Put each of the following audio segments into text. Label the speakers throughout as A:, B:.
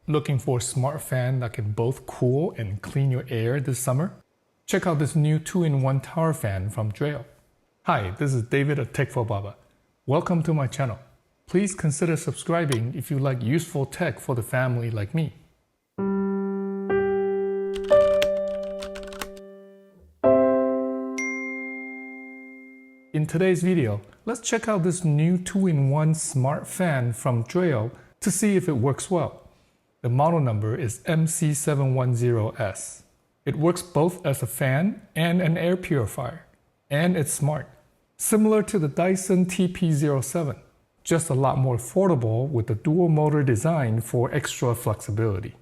A: Looking for a smart fan that can both cool and clean your air this summer? Check out this new 2-in-1 tower fan from Dreo. Hi, this is David of Tech for Baba. Welcome to my channel. Please consider subscribing if you like useful tech for the family like me. In today's video, let's check out this new 2-in-1 smart fan from Dreo to see if it works well. The model number is MC710S. It works both as a fan and an air purifier, and it's smart. Similar to the Dyson TP07, just a lot more affordable with a dual motor design for extra flexibility.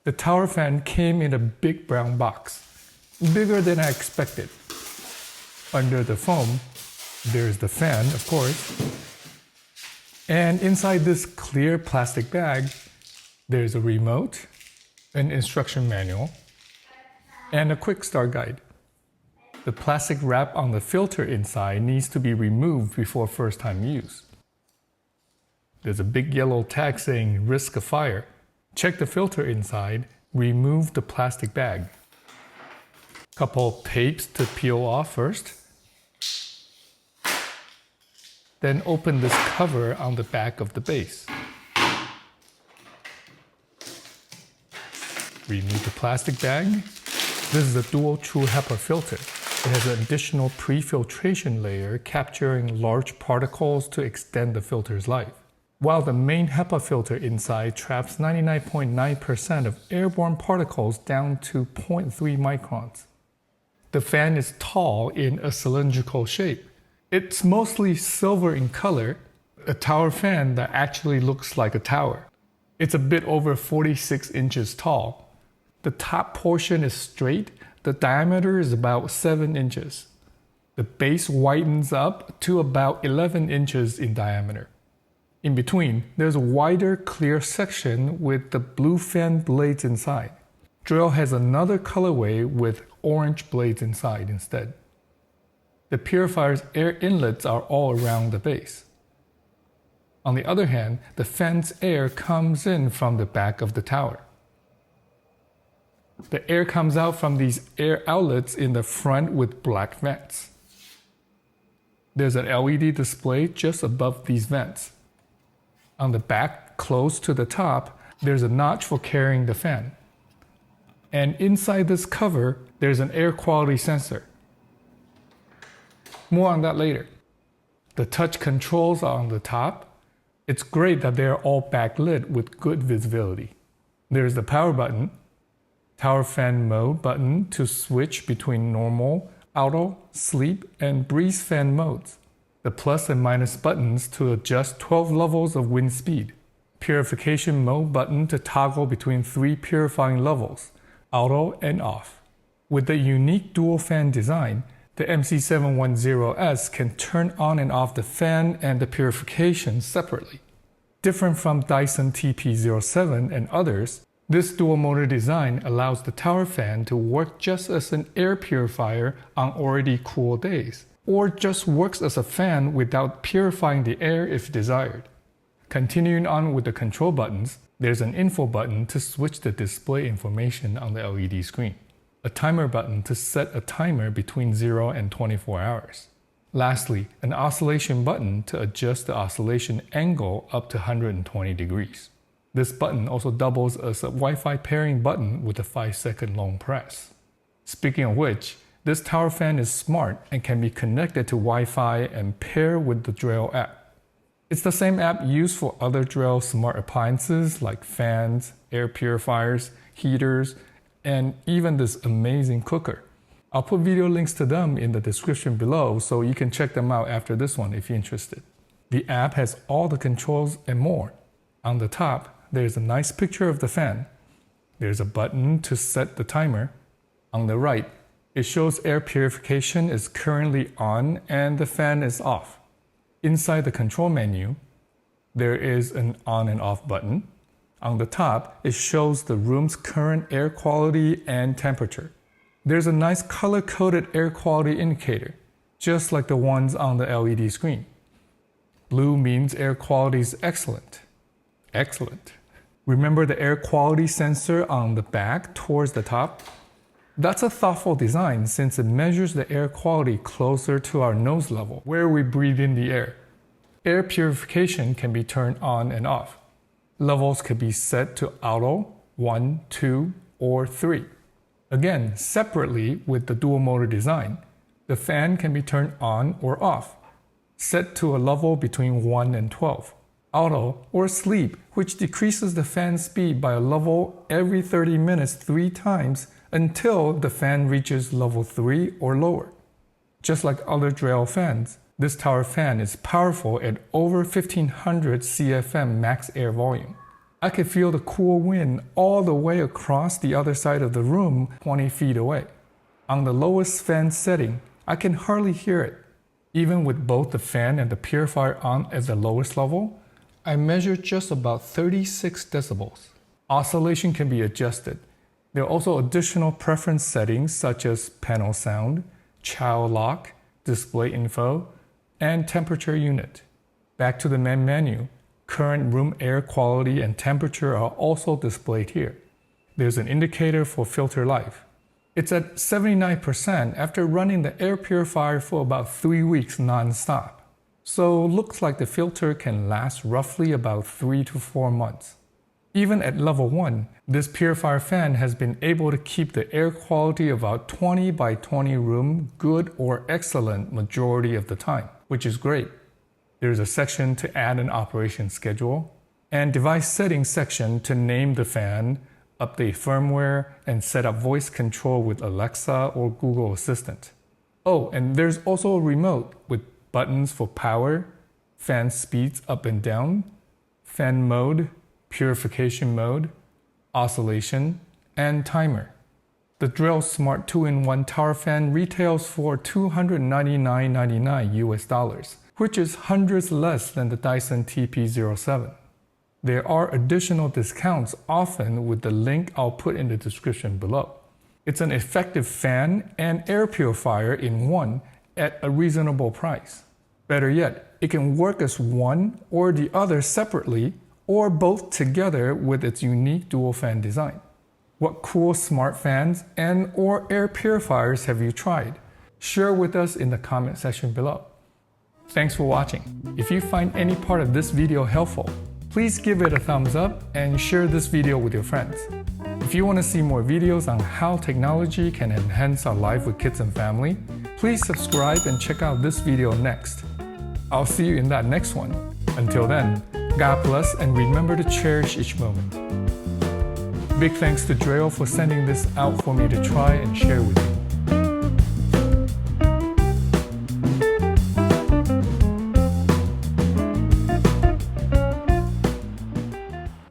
A: The tower fan came in a big brown box, bigger than I expected. Under the foam, there's the fan, of course. And inside this clear plastic bag, there's a remote, an instruction manual, and a quick start guide. The plastic wrap on the filter inside needs to be removed before first time use. There's a big yellow tag saying risk of fire. Check the filter inside, remove the plastic bag. Couple tapes to peel off first. Then open this cover on the back of the base. Remove the plastic bag. This is a dual true HEPA filter. It has an additional pre-filtration layer capturing large particles to extend the filter's life. While the main HEPA filter inside traps 99.9% of airborne particles down to 0.3 microns. The fan is tall in a cylindrical shape. It's mostly silver in color, a tower fan that actually looks like a tower. It's a bit over 46 inches tall. The top portion is straight, the diameter is about 7 inches. The base widens up to about 11 inches in diameter. In between, there's a wider clear section with the blue fan blades inside. Dreo has another colorway with orange blades inside instead. The purifier's air inlets are all around the base. On the other hand, the fan's air comes in from the back of the tower. The air comes out from these air outlets in the front with black vents. There's an LED display just above these vents. On the back, close to the top, there's a notch for carrying the fan. And inside this cover, there's an air quality sensor. More on that later. The touch controls are on the top. It's great that they're all backlit with good visibility. There's the power button, tower fan mode button to switch between normal, auto, sleep, and breeze fan modes. The plus and minus buttons to adjust 12 levels of wind speed. Purification mode button to toggle between 3 purifying levels, auto and off. With the unique dual fan design, the MC710S can turn on and off the fan and the purification separately. Different from Dyson TP07 and others, this dual motor design allows the tower fan to work just as an air purifier on already cool days, or just works as a fan without purifying the air if desired. Continuing on with the control buttons, there's an info button to switch the display information on the LED screen. A timer button to set a timer between 0 and 24 hours. Lastly, an oscillation button to adjust the oscillation angle up to 120 degrees. This button also doubles as a Wi-Fi pairing button with a 5-second long press. Speaking of which, this tower fan is smart and can be connected to Wi-Fi and pair with the Dreo app. It's the same app used for other Dreo smart appliances like fans, air purifiers, heaters, and even this amazing cooker. I'll put video links to them in the description below so you can check them out after this one if you're interested. The app has all the controls and more. On the top, there's a nice picture of the fan. There's a button to set the timer. On the right, it shows air purification is currently on and the fan is off. Inside the control menu, there is an on and off button. On the top, it shows the room's current air quality and temperature. There's a nice color-coded air quality indicator, just like the ones on the LED screen. Blue means air quality is excellent. Excellent. Remember the air quality sensor on the back towards the top? That's a thoughtful design since it measures the air quality closer to our nose level, where we breathe in the air. Air purification can be turned on and off. Levels could be set to auto, 1, 2, or 3. Again, separately with the dual motor design, the fan can be turned on or off, set to a level between 1 and 12. Auto or sleep, which decreases the fan speed by a level every 30 minutes 3 times until the fan reaches level 3 or lower. Just like other Dreo fans, this tower fan is powerful at over 1500 CFM max air volume. I could feel the cool wind all the way across the other side of the room 20 feet away. On the lowest fan setting, I can hardly hear it. Even with both the fan and the purifier on at the lowest level, I measured just about 36 decibels. Oscillation can be adjusted. There are also additional preference settings such as panel sound, child lock, display info, and temperature unit. Back to the main menu, current room air quality and temperature are also displayed here. There's an indicator for filter life. It's at 79% after running the air purifier for about 3 weeks non-stop. So looks like the filter can last roughly about 3 to 4 months. Even at level 1, this purifier fan has been able to keep the air quality of our 20 by 20 room good or excellent majority of the time, which is great. There's a section to add an operation schedule, and device settings section to name the fan, update firmware, and set up voice control with Alexa or Google Assistant. Oh, and there's also a remote with buttons for power, fan speeds up and down, fan mode, purification mode, oscillation, and timer. The Dreo Smart 2-in-1 tower fan retails for $299.99 US, which is hundreds less than the Dyson TP07. There are additional discounts often with the link I'll put in the description below. It's an effective fan and air purifier in one at a reasonable price. Better yet, it can work as one or the other separately or both together with its unique dual fan design. What cool smart fans and or air purifiers have you tried? Share with us in the comment section below. Thanks for watching. If you find any part of this video helpful, please give it a thumbs up and share this video with your friends. If you want to see more videos on how technology can enhance our life with kids and family, please subscribe and check out this video next. I'll see you in that next one. Until then, God bless and remember to cherish each moment. Big thanks to Dreo for sending this out for me to try and share with you.